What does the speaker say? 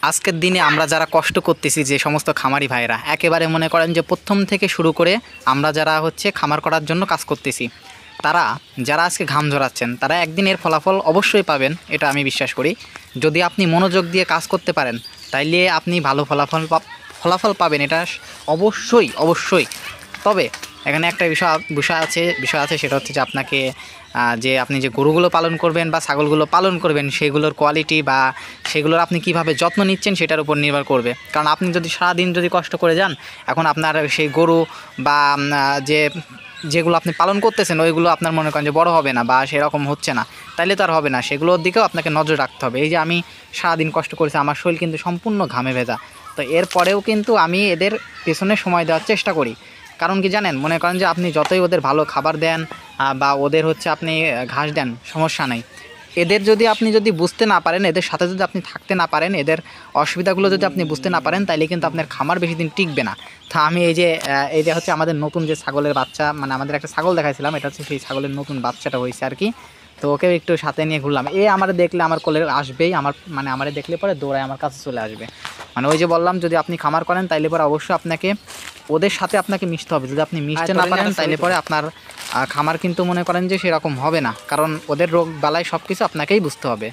আজকের দিনে আমরা যারা কষ্ট করতেছি, যে সমস্ত খামারি ভাইরা একেবারে মনে করেন যে প্রথম থেকে শুরু করে আমরা যারা হচ্ছে খামার করার জন্য কাজ করতেছি, তারা যারা আজকে ঘাম ঝরাচ্ছেন তারা একদিন এর ফলাফল অবশ্যই পাবেন, এটা আমি বিশ্বাস করি। যদি আপনি মনোযোগ দিয়ে কাজ করতে পারেন তাইলে আপনি ভালো ফলাফল পাবেন, এটা অবশ্যই অবশ্যই। তবে এখানে একটা বিষয় আছে, সেটা হচ্ছে যে আপনাকে যে আপনি যে গরুগুলো পালন করবেন বা ছাগলগুলো পালন করবেন সেগুলোর কোয়ালিটি বা সেগুলোর আপনি কিভাবে যত্ন নিচ্ছেন সেটার উপর নির্ভর করবে। কারণ আপনি যদি সারাদিন যদি কষ্ট করে যান, এখন আপনার সেই গরু বা যেগুলো আপনি পালন করতেছেন ওইগুলো আপনার মনে করেন যে বড় হবে না বা সেরকম হচ্ছে না, তাইলে তো আর হবে না। সেগুলোর দিকেও আপনাকে নজর রাখতে হবে। এই যে আমি সারাদিন কষ্ট করেছি, আমার শরীর কিন্তু সম্পূর্ণ ঘামে ভেজা, তো এরপরেও কিন্তু আমি এদের পেছনে সময় দেওয়ার চেষ্টা করি। কারণ কি জানেন, মনে করেন যে আপনি যতই ওদের ভালো খাবার দেন বা ওদের হচ্ছে আপনি ঘাস দেন, সমস্যা নাই। এদের যদি আপনি যদি বুঝতে না পারেন, এদের সাথে যদি আপনি থাকতে না পারেন, এদের অসুবিধাগুলো যদি আপনি বুঝতে না পারেন, তাইলে কিন্তু আপনার খামার বেশি দিন টিকবে না। তা আমি এই যে হচ্ছে আমাদের নতুন যে ছাগলের বাচ্চা, মানে আমাদের একটা ছাগল দেখাইছিলাম, এটা হচ্ছে সেই ছাগলের নতুন বাচ্চাটা হয়েছে আর কি। তো ওকেও একটু সাথে নিয়ে ঘুরলাম। আমার দেখলে আমার কোলে আসবেই, আমার দেখলে পরে দৌড়ায় আমার কাছে চলে আসবে। মানে ওই যে বললাম, যদি আপনি খামার করেন তাইলে পরে অবশ্যই আপনাকে ওদের সাথে আপনাকে মিশতে হবে। যদি আপনি মিশতে না পারেন তাইলে পরে আপনার খামার কিন্তু মনে করেন যে সেরকম হবে না, কারণ ওদের রোগ বালাই সব কিছু আপনাকেই বুঝতে হবে।